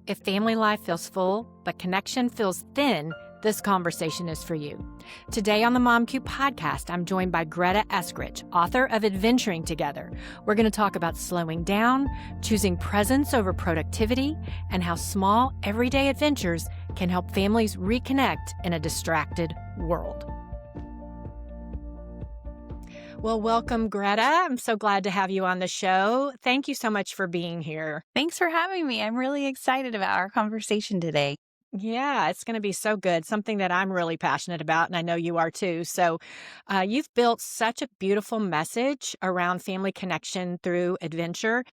If family life feels full, but connection feels thin, this conversation is for you. Today on the Mom Cube podcast, I'm joined by Greta Eskridge, author of Adventuring Together. We're going to talk about slowing down, choosing presence over productivity, and how small, everyday adventures can help families reconnect in a distracted world. Well, welcome, Greta. I'm so glad to have you on the show. Thank you so much for being here. Thanks for having me. I'm really excited about our conversation today. Yeah, it's going to be so good. Something that I'm really passionate about, and I know you are too. So, you've built such a beautiful message around family connection through adventure.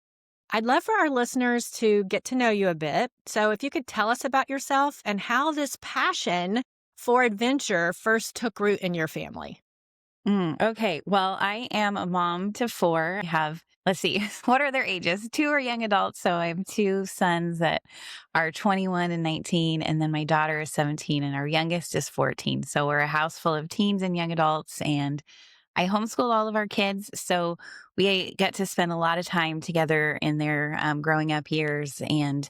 I'd love for our listeners to get to know you a bit. So, if you could tell us about yourself and how this passion for adventure first took root in your family. Okay. Well, I am a mom to four. I have, let's see, what are their ages? Two are young adults. So I have two sons that are 21 and 19. And then my daughter is 17 and our youngest is 14. So we're a house full of teens and young adults. And I homeschool all of our kids. So we get to spend a lot of time together in their growing up years and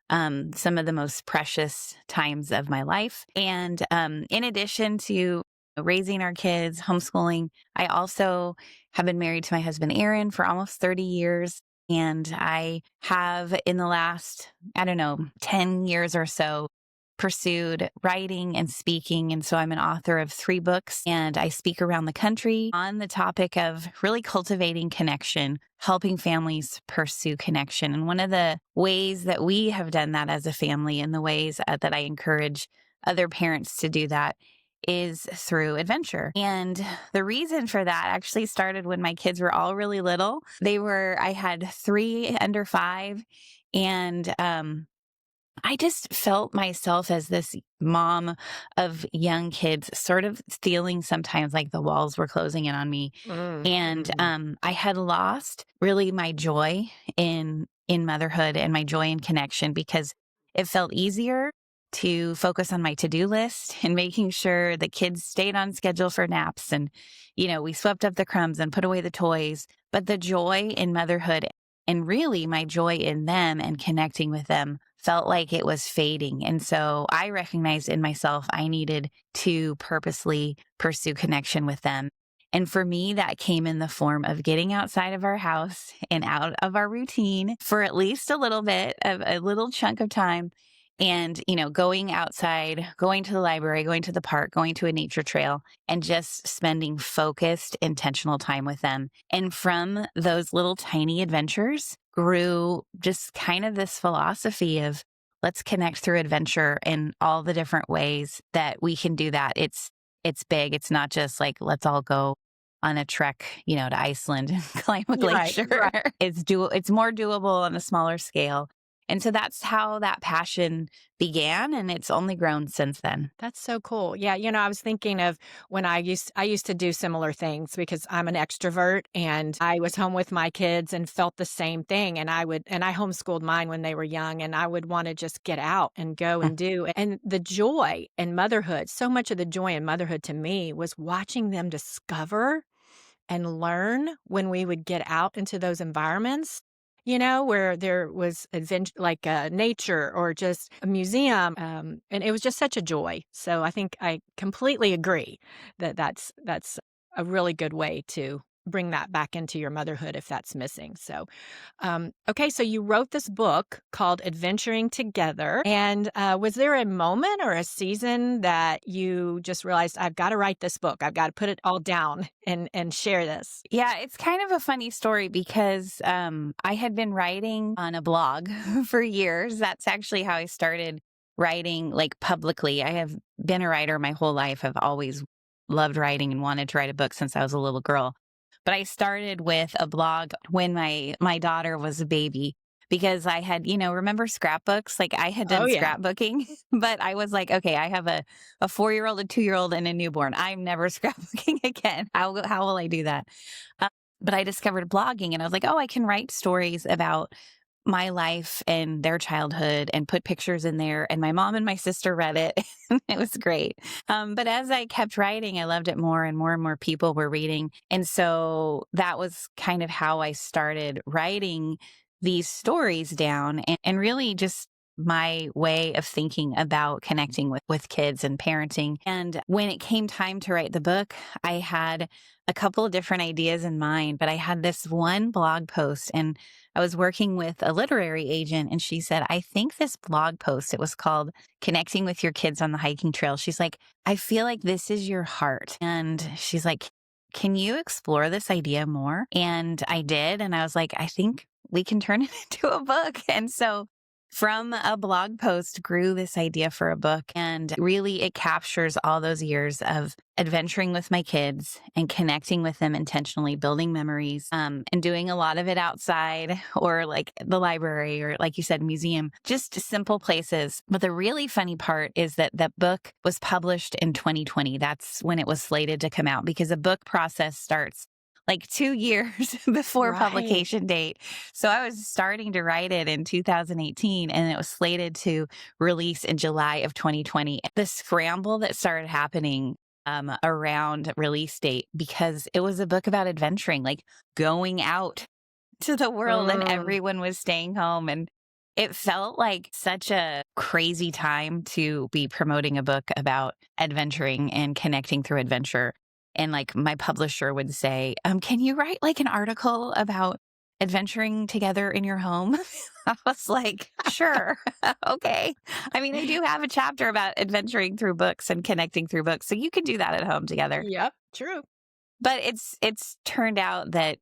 some of the most precious times of my life. And in addition to raising our kids, homeschooling, I also have been married to my husband, Aaron, for almost 30 years. And I have, in the last, 10 years or so, pursued writing and speaking. And so I'm an author of 3 books and I speak around the country on the topic of really cultivating connection, helping families pursue connection. And one of the ways that we have done that as a family and the ways that I encourage other parents to do that is through adventure. And the reason for that actually started when my kids were all really little. I had 3 under 5 and, I just felt myself as this mom of young kids, sort of feeling sometimes like the walls were closing in on me. And I had lost really my joy in motherhood and my joy in connection because it felt easier to focus on my to-do list and making sure the kids stayed on schedule for naps. And, we swept up the crumbs and put away the toys. But the joy in motherhood and really my joy in them and connecting with them felt like it was fading. And so I recognized in myself, I needed to purposely pursue connection with them. And for me, that came in the form of getting outside of our house and out of our routine for at least a little bit of a little chunk of time. And, going outside, going to the library, going to the park, going to a nature trail, and just spending focused, intentional time with them. And from those little tiny adventures grew just kind of this philosophy of let's connect through adventure in all the different ways that we can do that. It's big. It's not just like, let's all go on a trek, to Iceland and climb a glacier. Right. It's more doable on a smaller scale. And so that's how that passion began, and it's only grown since then. That's so cool. Yeah, I was thinking of when I used to do similar things because I'm an extrovert and I was home with my kids and felt the same thing. And I homeschooled mine when they were young and I would want to just get out and go and do. And the joy in motherhood, so much of the joy in motherhood to me was watching them discover and learn when we would get out into those environments. Where there was adventure, like nature or just a museum. And it was just such a joy. So I think I completely agree that that's a really good way to bring that back into your motherhood if that's missing. So, okay, so you wrote this book called Adventuring Together. And was there a moment or a season that you just realized, I've got to write this book. I've got to put it all down and share this? Yeah, it's kind of a funny story because I had been writing on a blog for years. That's actually how I started writing like publicly. I have been a writer my whole life. I've always loved writing and wanted to write a book since I was a little girl. But I started with a blog when my daughter was a baby because I had, remember scrapbooks? Like I had done scrapbooking, but I was like, okay, I have a 4-year-old, a 2-year-old, and a newborn. I'm never scrapbooking again. How will I do that? But I discovered blogging and I was like, oh, I can write stories about my life and their childhood and put pictures in there. And my mom and my sister read it. It was great. But as I kept writing, I loved it more and more people were reading. And so that was kind of how I started writing these stories down and really just my way of thinking about connecting with kids and parenting. And when it came time to write the book, I had a couple of different ideas in mind, but I had this one blog post and I was working with a literary agent and she said, I think this blog post, it was called Connecting with Your Kids on the Hiking Trail. She's like, I feel like this is your heart. And she's like, can you explore this idea more? And I did. And I was like, I think we can turn it into a book. And so from a blog post grew this idea for a book. And really, it captures all those years of adventuring with my kids and connecting with them intentionally, building memories, and doing a lot of it outside or like the library or, like you said, museum, just simple places. But the really funny part is that that book was published in 2020. That's when it was slated to come out because a book process starts like 2 years before Right. publication date. So I was starting to write it in 2018 and it was slated to release in July of 2020. The scramble that started happening around release date because it was a book about adventuring, like going out to the world and Mm, everyone was staying home. And it felt like such a crazy time to be promoting a book about adventuring and connecting through adventure. And like my publisher would say, can you write like an article about adventuring together in your home? I was like, sure. Okay. I mean, I do have a chapter about adventuring through books and connecting through books. So you can do that at home together. yep, true. But it's turned out that,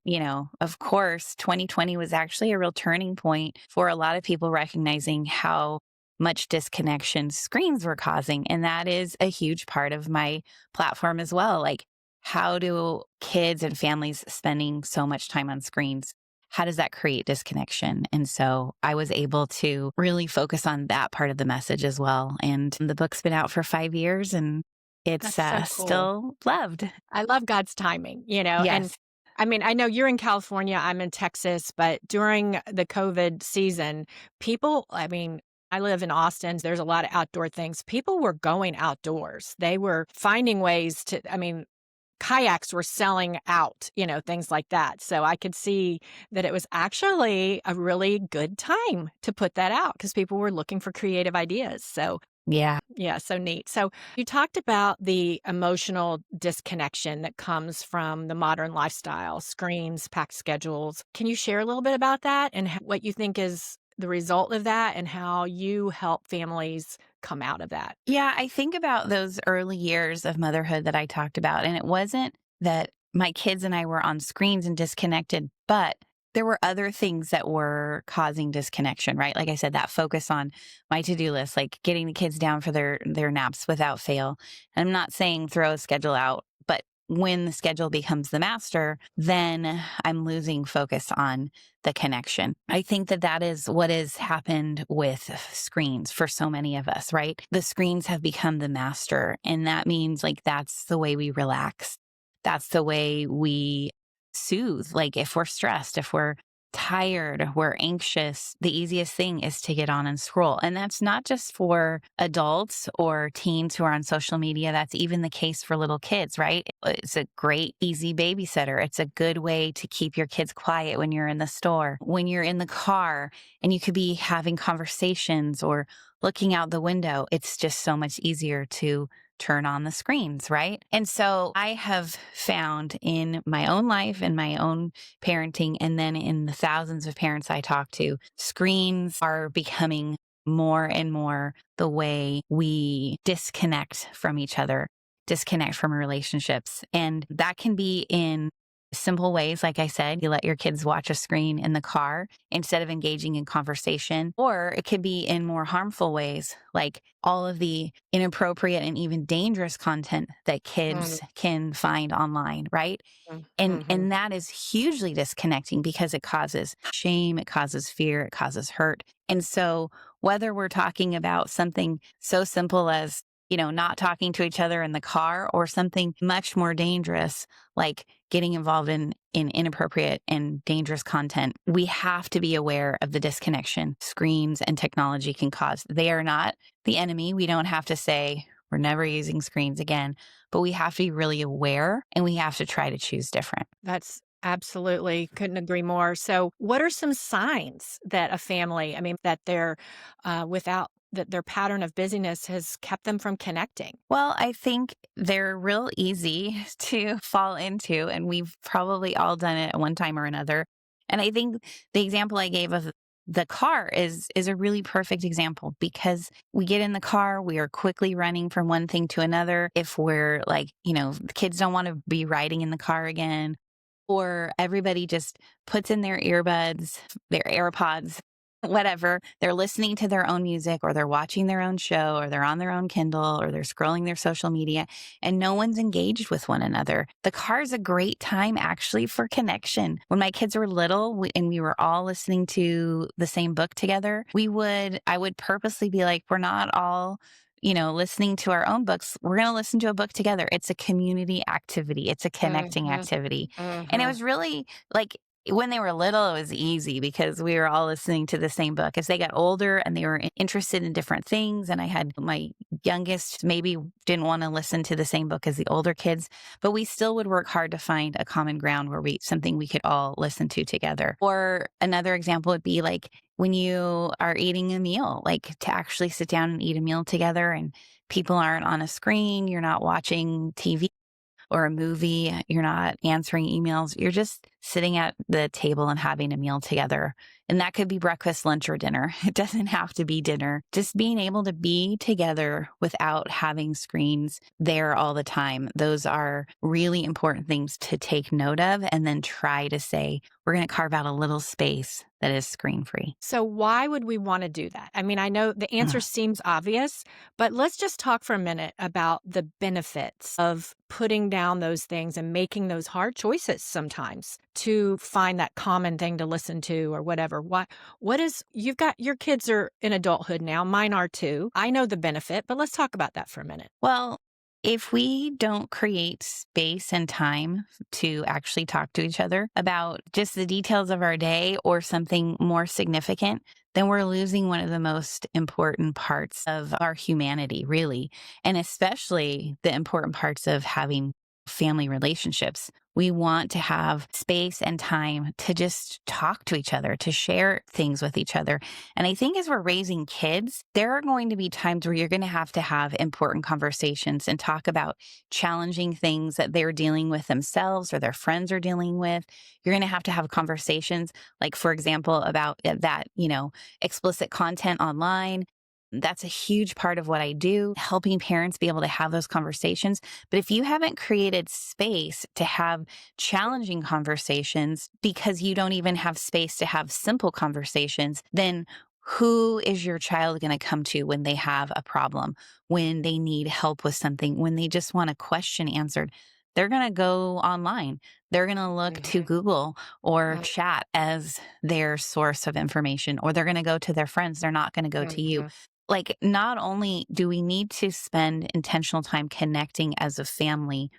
of course, 2020 was actually a real turning point for a lot of people recognizing how much disconnection screens were causing. And that is a huge part of my platform as well. Like, how do kids and families spending so much time on screens? How does that create disconnection? And so I was able to really focus on that part of the message as well. And the book's been out for 5 years and it's That's so cool. still loved. I love God's timing, and Yes. I mean, I know you're in California, I'm in Texas, but during the COVID season, I mean, I live in Austin, there's a lot of outdoor things. People were going outdoors. They were finding ways I mean, kayaks were selling out, things like that. So I could see that it was actually a really good time to put that out because people were looking for creative ideas. So Yeah. yeah, so neat. So you talked about the emotional disconnection that comes from the modern lifestyle, screens, packed schedules. Can you share a little bit about that and what you think is the result of that and how you help families come out of that? Yeah, I think about those early years of motherhood that I talked about, and it wasn't that my kids and I were on screens and disconnected, but there were other things that were causing disconnection, right? Like I said, that focus on my to-do list, like getting the kids down for their naps without fail. And I'm not saying throw a schedule out, but when the schedule becomes the master, then I'm losing focus on the connection. I think that that is what has happened with screens for so many of us, right? The screens have become the master. And that means like that's the way we relax. That's the way we soothe. Like if we're stressed, if we're tired, we're anxious, the easiest thing is to get on and scroll. And that's not just for adults or teens who are on social media. That's even the case for little kids, right? It's a great, easy babysitter. It's a good way to keep your kids quiet when you're in the store, when you're in the car, and you could be having conversations or looking out the window. It's just so much easier to turn on the screens, right? And so I have found in my own life and my own parenting, and then in the thousands of parents I talk to, screens are becoming more and more the way we disconnect from each other, disconnect from relationships. And that can be in simple ways. Like I said, you let your kids watch a screen in the car instead of engaging in conversation, or it could be in more harmful ways, like all of the inappropriate and even dangerous content that Mm, kids can find online, right? mm, And mhm. that is hugely disconnecting because it causes shame, it causes fear, it causes hurt. And so whether we're talking about something so simple as not talking to each other in the car or something much more dangerous like getting involved in inappropriate and dangerous content, we have to be aware of the disconnection screens and technology can cause. They are not the enemy. We don't have to say we're never using screens again, but we have to be really aware and we have to try to choose different. That's Absolutely. Couldn't agree more. So, what are some signs that a family, I mean, that they're without that their pattern of busyness has kept them from connecting? Well, I think they're real easy to fall into, and we've probably all done it at one time or another. And I think the example I gave of the car is a really perfect example because we get in the car, we are quickly running from one thing to another. If we're like, the kids don't want to be riding in the car again, or everybody just puts in their earbuds, their AirPods, whatever. They're listening to their own music or they're watching their own show or they're on their own Kindle or they're scrolling their social media and no one's engaged with one another. The car is a great time actually for connection. When my kids were little and we were all listening to the same book together, I would purposely be like, we're not all listening to our own books. We're going to listen to a book together. It's a community activity. It's a connecting Mhm, activity. And it mhm. was really like when they were little, it was easy because we were all listening to the same book. As they got older and they were interested in different things, and I had my youngest maybe didn't want to listen to the same book as the older kids, but we still would work hard to find a common ground where something we could all listen to together. Or another example would be like when you are eating a meal, like to actually sit down and eat a meal together and people aren't on a screen, you're not watching TV or a movie, you're not answering emails, you're just sitting at the table and having a meal together. And that could be breakfast, lunch, or dinner. It doesn't have to be dinner. Just being able to be together without having screens there all the time. Those are really important things to take note of and then try to say, we're going to carve out a little space that is screen free. So, why would we want to do that? I mean, I know the answer seems obvious, but let's just talk for a minute about the benefits of putting down those things and making those hard choices sometimes to find that common thing to listen to or whatever. What is, you've got your kids are in adulthood now, mine are too. I know the benefit, but let's talk about that for a minute. Well, if we don't create space and time to actually talk to each other about just the details of our day or something more significant, then we're losing one of the most important parts of our humanity, really. And especially the important parts of having family relationships. We want to have space and time to just talk to each other, to share things with each other. And I think as we're raising kids, there are going to be times where you're going to have important conversations and talk about challenging things that they're dealing with themselves or their friends are dealing with. You're going to have conversations, like, for example, about that, explicit content online. That's a huge part of what I do, helping parents be able to have those conversations. But if you haven't created space to have challenging conversations because you don't even have space to have simple conversations, then who is your child going to come to when they have a problem, when they need help with something, when they just want a question answered? They're going to go online. They're going to look to Mhm, Google or mhm, chat as their source of information, or they're going to go to their friends. They're not going to go to you. mhm. Like, not only do we need to spend intentional time connecting as a family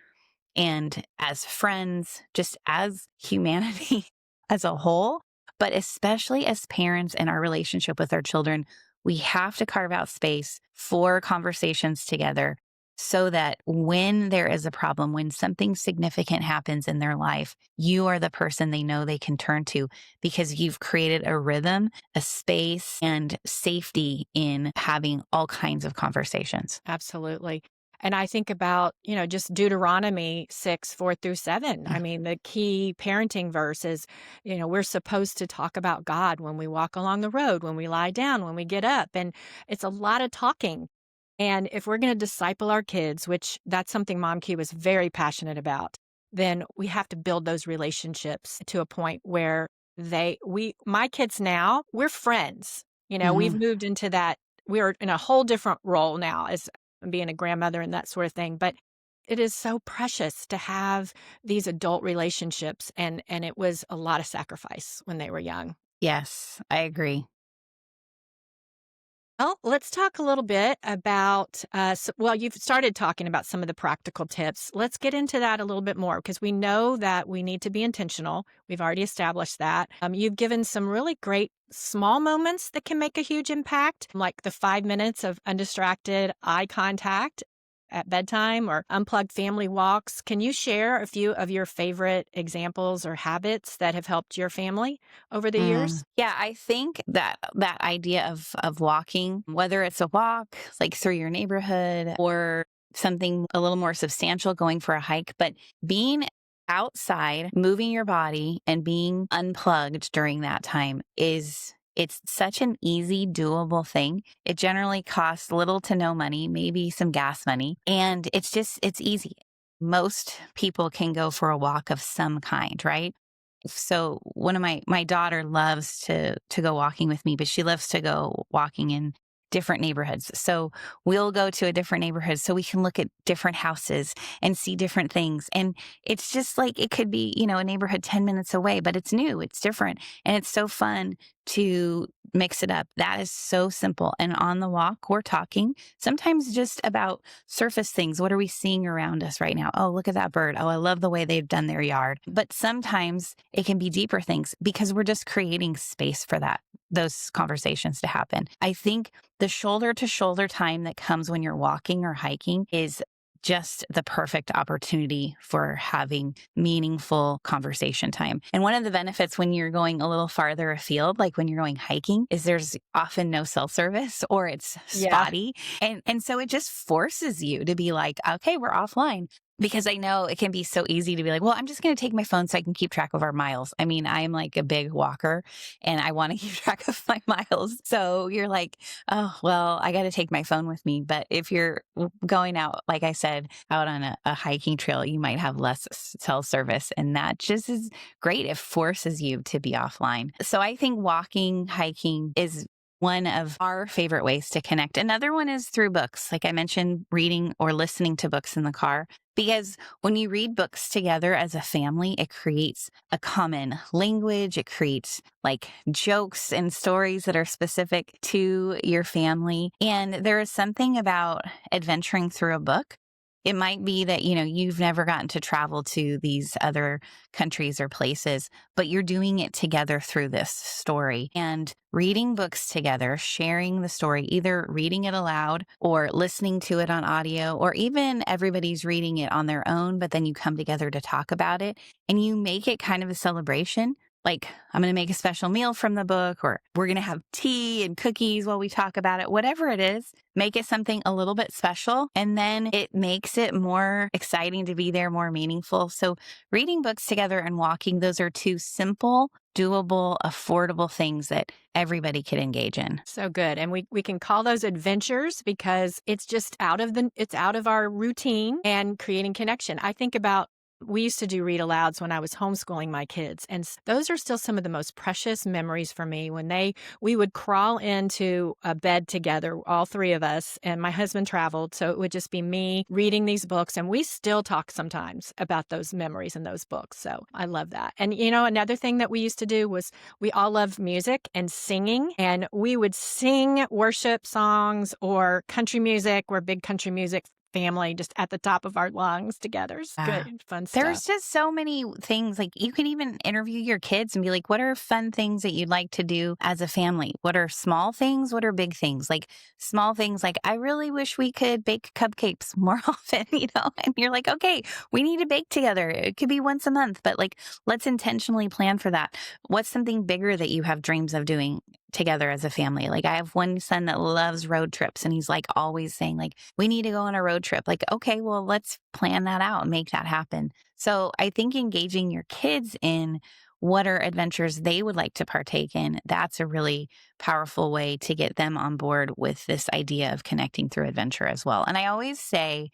and as friends, just as humanity as a whole, but especially as parents in our relationship with our children, we have to carve out space for conversations together so that when there is a problem, when something significant happens in their life, you are the person they know they can turn to because you've created a rhythm, a space, and safety in having all kinds of conversations. Absolutely. And I think about, just Deuteronomy 6, 4 through 7. I Mm. mean, the key parenting verse is, we're supposed to talk about God when we walk along the road, when we lie down, when we get up. And it's a lot of talking. And if we're going to disciple our kids, which that's something Mom Q was very passionate about, then we have to build those relationships to a point where my kids now, we're friends. We've Mhm. moved into that. We're in a whole different role now as being a grandmother and that sort of thing. But it is so precious to have these adult relationships. And it was a lot of sacrifice when they were young. Yes, I agree. Well, let's talk a little bit about, well, you've started talking about some of the practical tips. Let's get into that a little bit more because we know that we need to be intentional. We've already established that. You've given some really great small moments that can make a huge impact, like the 5 minutes of undistracted eye contact. at bedtime or unplugged family walks. Can you share a few of your favorite examples or habits that have helped your family over the years? Yeah, I think that idea of walking, whether it's a walk like through your neighborhood or something a little more substantial, going for a hike, but being outside, moving your body and being unplugged during that time is it's such an easy, doable thing. It generally costs little to no money, maybe some gas money, and it's easy. Most people can go for a walk of some kind, right? So one of my daughter loves to go walking with me, but she loves to go walking in different neighborhoods. So we'll go to a different neighborhood so we can look at different houses and see different things. And it's just like it could be, a neighborhood 10 minutes away, but it's new, it's different, and it's so fun to mix it up. That is so simple. And on the walk, we're talking sometimes just about surface things. What are we seeing around us right now? Oh, look at that bird. Oh, I love the way they've done their yard. But sometimes it can be deeper things because we're just creating space for those conversations to happen. I think the shoulder to shoulder time that comes when you're walking or hiking is just the perfect opportunity for having meaningful conversation time. And one of the benefits when you're going a little farther afield, like when you're going hiking, is there's often no cell service or it's Yeah. spotty. And so it just forces you to be like, okay, we're offline. Because I know it can be so easy to be like, well, I'm just going to take my phone so I can keep track of our miles. I mean, I am like a big walker and I want to keep track of my miles. So you're like, oh, well, I got to take my phone with me. But if you're going out, like I said, out on a hiking trail, you might have less cell service. And that just is great. It forces you to be offline. So I think walking, hiking is one of our favorite ways to connect. Another one is through books. Like I mentioned, reading or listening to books in the car. Because when you read books together as a family, it creates a common language. It creates like jokes and stories that are specific to your family. And there is something about adventuring through a book. It might be that, you've never gotten to travel to these other countries or places, but you're doing it together through this story and reading books together, sharing the story, either reading it aloud or listening to it on audio, or even everybody's reading it on their own, but then you come together to talk about it and you make it kind of a celebration. Like, I'm going to make a special meal from the book, or we're going to have tea and cookies while we talk about it. Whatever it is, make it something a little bit special. And then it makes it more exciting to be there, more meaningful. So reading books together and walking, those are two simple, doable, affordable things that everybody could engage in. So good. And we can call those adventures because it's just it's out of our routine and creating connection. I think about we used to do read alouds when I was homeschooling my kids. And those are still some of the most precious memories for me when we would crawl into a bed together, all three of us, and my husband traveled. So it would just be me reading these books. And we still talk sometimes about those memories in those books. So I love that. And, another thing that we used to do was we all loved music and singing, and we would sing worship songs or country music. We're big country music family, just at the top of our lungs together. It's good, fun There's stuff. just so many things. Like you can even interview your kids and be like, what are fun things that you'd like to do as a family? What are small things? What are big things? Like small things like, I really wish we could bake cupcakes more often, and you're like, okay, we need to bake together. It could be once a month, but like, let's intentionally plan for that. What's something bigger that you have dreams of doing together as a family? Like I have one son that loves road trips and he's like always saying like, we need to go on a road trip. Like, okay, well, let's plan that out and make that happen. So I think engaging your kids in what are adventures they would like to partake in, that's a really powerful way to get them on board with this idea of connecting through adventure as well. And I always say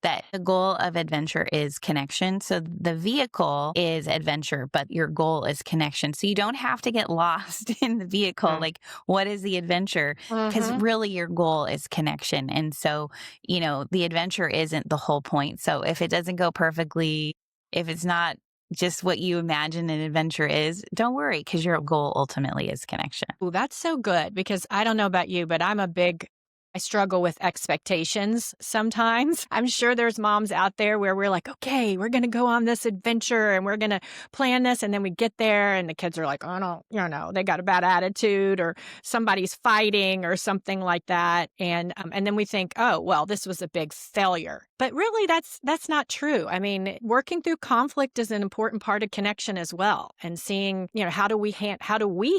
that the goal of adventure is connection. So the vehicle is adventure, but your goal is connection. So you don't have to get lost in the vehicle. Mm. Like, what is the adventure? Because Mhm. really your goal is connection. And so, the adventure isn't the whole point. So if it doesn't go perfectly, if it's not just what you imagine an adventure is, don't worry, because your goal ultimately is connection. Ooh, that's so good because I don't know about you, but I'm a big I struggle with expectations sometimes. I'm sure there's moms out there where we're like, okay, we're going to go on this adventure and we're going to plan this. And then we get there and the kids are like, oh, no, they got a bad attitude or somebody's fighting or something like that. And then we think, oh, well, this was a big failure. But really, that's not true. I mean, working through conflict is an important part of connection as well. And seeing, how do we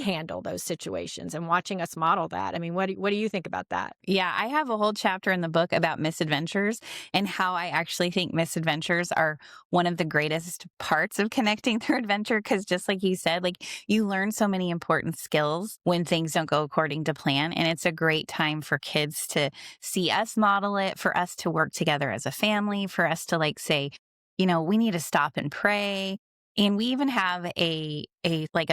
handle those situations and watching us model that. I mean, what do you think about that? Yeah, I have a whole chapter in the book about misadventures and how I actually think misadventures are one of the greatest parts of connecting through adventure. Because just like you said, like you learn so many important skills when things don't go according to plan. And it's a great time for kids to see us model it, for us to work together as a family, for us to like say, we need to stop and pray. And we even have a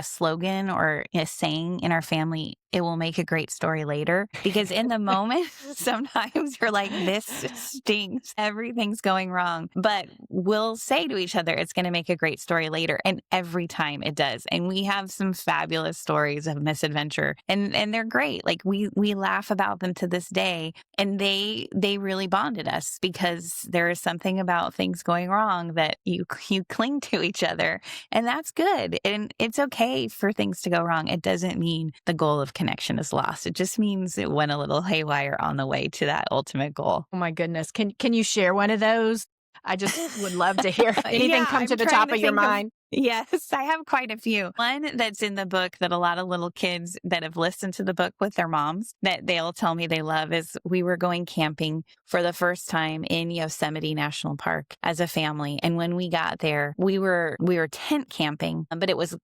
slogan or a saying in our family, it will make a great story later. Because in the moment, sometimes you're like, this stinks. Everything's going wrong. But we'll say to each other, it's going to make a great story later. And every time it does. And we have some fabulous stories of misadventure. And they're great. Like we laugh about them to this day. And they really bonded us because there is something about things going wrong that you cling to each other. And that's good. And it's okay for things to go wrong. It doesn't mean the goal of connection is lost. It just means it went a little haywire on the way to that ultimate goal. Oh my goodness. Can you share one of those? I just would love to hear anything come to the top of your mind. Yes, I have quite a few. One that's in the book that a lot of little kids that have listened to the book with their moms that they'll tell me they love is we were going camping for the first time in Yosemite National Park as a family. And when we got there, we were tent camping, but it was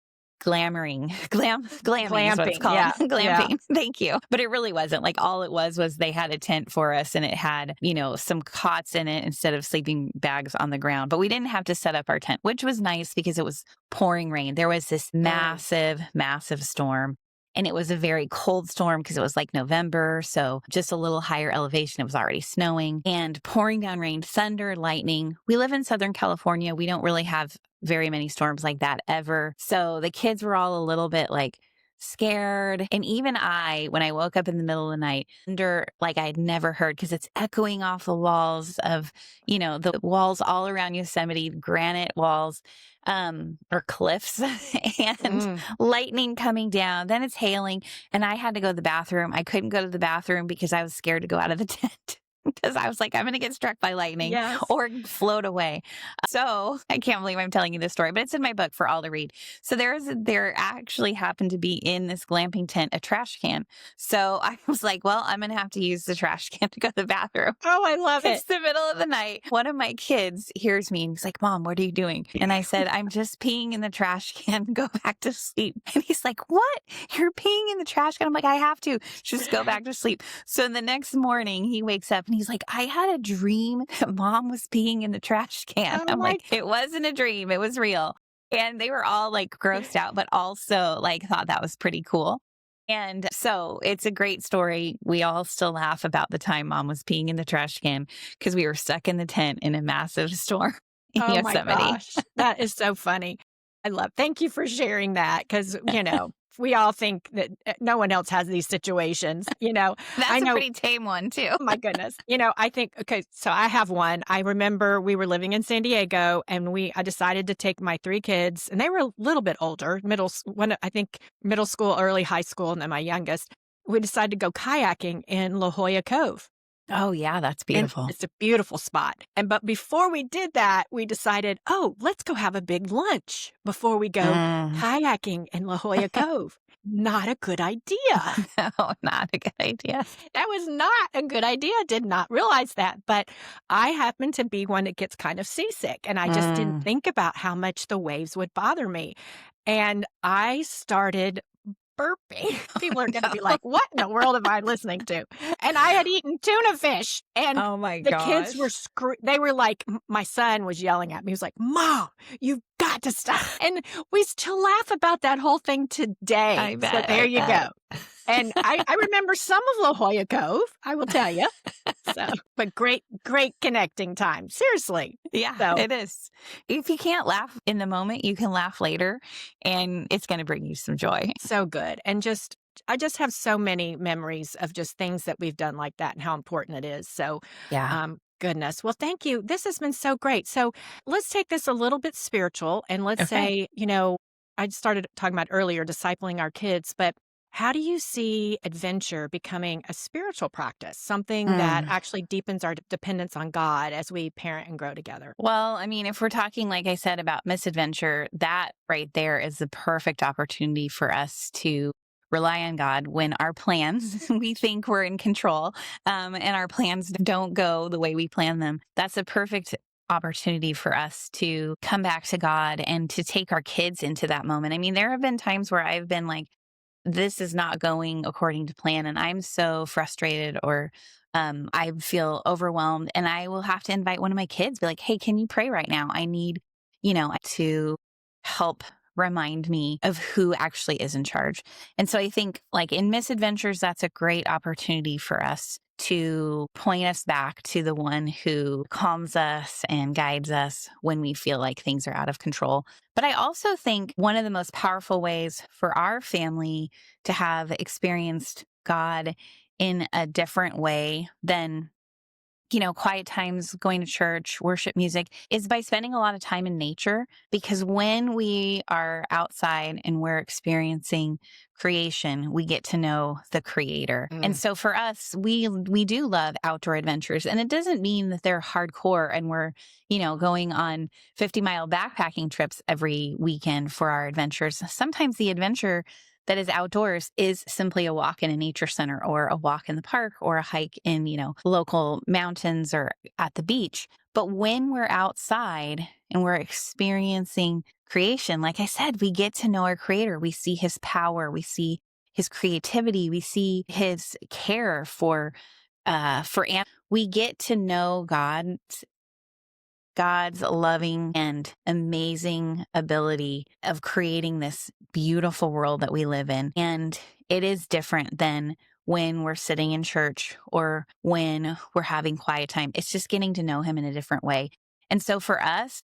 glamming is what it's called. Yeah. Glamping. Yeah. Thank you. But it really wasn't. Like all it was they had a tent for us and it had, some cots in it instead of sleeping bags on the ground. But we didn't have to set up our tent, which was nice because it was pouring rain. There was this massive, massive storm. And it was a very cold storm because it was like November. So just a little higher elevation. It was already snowing and pouring down rain, thunder, lightning. We live in Southern California. We don't really have very many storms like that ever. So the kids were all a little bit like scared. And even when I woke up in the middle of the night, thunder like I had never heard because it's echoing off the walls of, the walls all around Yosemite, granite walls. Or cliffs and lightning coming down. Then it's hailing and I had to go to the bathroom. I couldn't go to the bathroom because I was scared to go out of the tent because I was like, I'm going to get struck by lightning or float away. So I can't believe I'm telling you this story, but it's in my book for all to read. So there actually happened to be in this glamping tent a trash can. So I was like, well, I'm going to have to use the trash can to go to the bathroom. Oh, I love it. It's the middle of the night. One of my kids hears me and he's like, Mom, what are you doing? And I said, I'm just peeing in the trash can. Go back to sleep. And he's like, what? You're peeing in the trash can? I'm like, I have to. Just go back to sleep. So the next morning he wakes up and he's like, I had a dream that Mom was peeing in the trash can. I'm like, it wasn't a dream. It was real. And they were all like grossed out, but also like thought that was pretty cool. And so it's a great story. We all still laugh about the time Mom was peeing in the trash can because we were stuck in the tent in a massive storm in Yosemite. My gosh, that is so funny. Thank you for sharing that because, we all think that no one else has these situations, That's a pretty tame one too. Oh my goodness. I think, okay, so I have one. I remember we were living in San Diego and I decided to take my 3 kids and they were a little bit older, middle school, early high school, and then my youngest. We decided to go kayaking in La Jolla Cove. Oh yeah, that's beautiful. And it's a beautiful spot. But before we did that, we decided, let's go have a big lunch before we go kayaking in La Jolla Cove. Not a good idea. No, not a good idea. That was not a good idea. Did not realize that. But I happen to be one that gets kind of seasick. And I just didn't think about how much the waves would bother me. And I started burping. People are going to be like, what in the world am I listening to? And I had eaten tuna fish. And oh my the kids were they were like, my son was yelling at me. He was like, Mom, you've got to stop. And we still laugh about that whole thing today. I bet, so there you go. And I remember some of La Jolla Cove, I will tell you. But great connecting time. Seriously. Yeah, it is. If you can't laugh in the moment, you can laugh later and it's going to bring you some joy. So good. And just I just have so many memories of just things that we've done like that and how important it is. So, Yeah. goodness. Well, thank you. This has been so great. So, let's take this a little bit spiritual and let's Okay. say, I started talking about earlier discipling our kids, but how do you see adventure becoming a spiritual practice, something that Mm. actually deepens our dependence on God as we parent and grow together? Well, I mean, if we're talking, like I said, about misadventure, that right there is the perfect opportunity for us to rely on God when our plans, we think we're in control, and our plans don't go the way we plan them. That's a perfect opportunity for us to come back to God and to take our kids into that moment. I mean, there have been times where I've been like, this is not going according to plan and I'm so frustrated or I feel overwhelmed and I will have to invite one of my kids, be like, hey, can you pray right now? I need, to help remind me of who actually is in charge. And so I think like in misadventures, that's a great opportunity for us to point us back to the one who calms us and guides us when we feel like things are out of control. But I also think one of the most powerful ways for our family to have experienced God in a different way than quiet times, going to church, worship music is by spending a lot of time in nature. Because when we are outside and we're experiencing creation, we get to know the creator. And Mm. so for us, we do love outdoor adventures. And it doesn't mean that they're hardcore and we're, going on 50-mile backpacking trips every weekend for our adventures. Sometimes the adventure that is outdoors is simply a walk in a nature center or a walk in the park or a hike in, local mountains or at the beach. But when we're outside and we're experiencing creation, like I said, we get to know our creator. We see his power. We see his creativity. We see his care we get to know God's loving and amazing ability of creating this beautiful world that we live in. And it is different than when we're sitting in church or when we're having quiet time. It's just getting to know him in a different way. And so for us,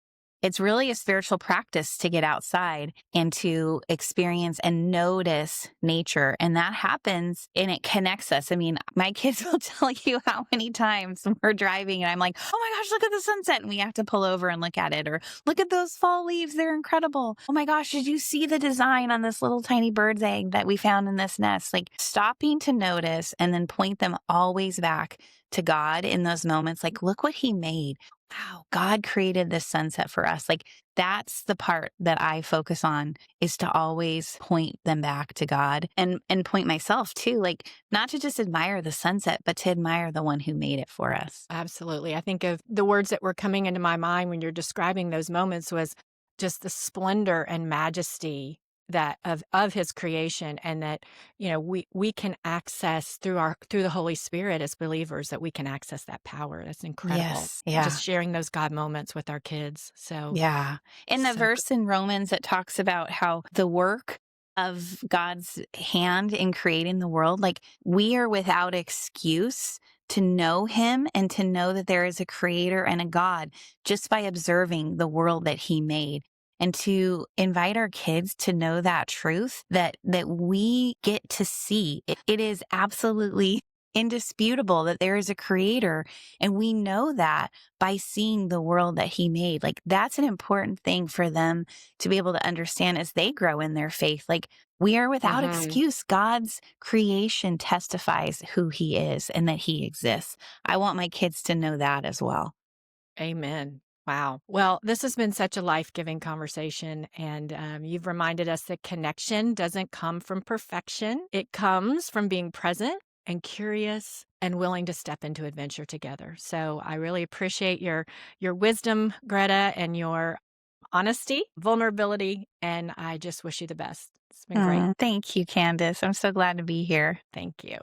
it's really a spiritual practice to get outside and to experience and notice nature. And that happens and it connects us. I mean, my kids will tell you how many times we're driving and I'm like, oh my gosh, look at the sunset. And we have to pull over and look at it. Or look at those fall leaves. They're incredible. Oh my gosh, did you see the design on this little tiny bird's egg that we found in this nest? Like stopping to notice and then point them always back to God in those moments. Like, look what he made. Wow, God created this sunset for us. Like that's the part that I focus on is to always point them back to God and point myself too, like not to just admire the sunset, but to admire the one who made it for us. Absolutely. I think of the words that were coming into my mind when you're describing those moments was just the splendor and majesty that of his creation, and that we can access through the Holy Spirit as believers, that we can access that power. That's incredible. Yes. Just Yeah. sharing those God moments with our kids. So Yeah. In the so good. verse in Romans, it talks about how the work of God's hand in creating the world, like we are without excuse to know him and to know that there is a creator and a God just by observing the world that he made. And to invite our kids to know that truth that we get to see. It is absolutely indisputable that there is a creator. And we know that by seeing the world that he made. Like that's an important thing for them to be able to understand as they grow in their faith. Like we are without Mhm. excuse. God's creation testifies who he is and that he exists. I want my kids to know that as well. Amen. Wow. Well, this has been such a life-giving conversation, and you've reminded us that connection doesn't come from perfection. It comes from being present and curious and willing to step into adventure together. So I really appreciate your wisdom, Greta, and your honesty, vulnerability, and I just wish you the best. It's been great. Thank you, Candace. I'm so glad to be here. Thank you.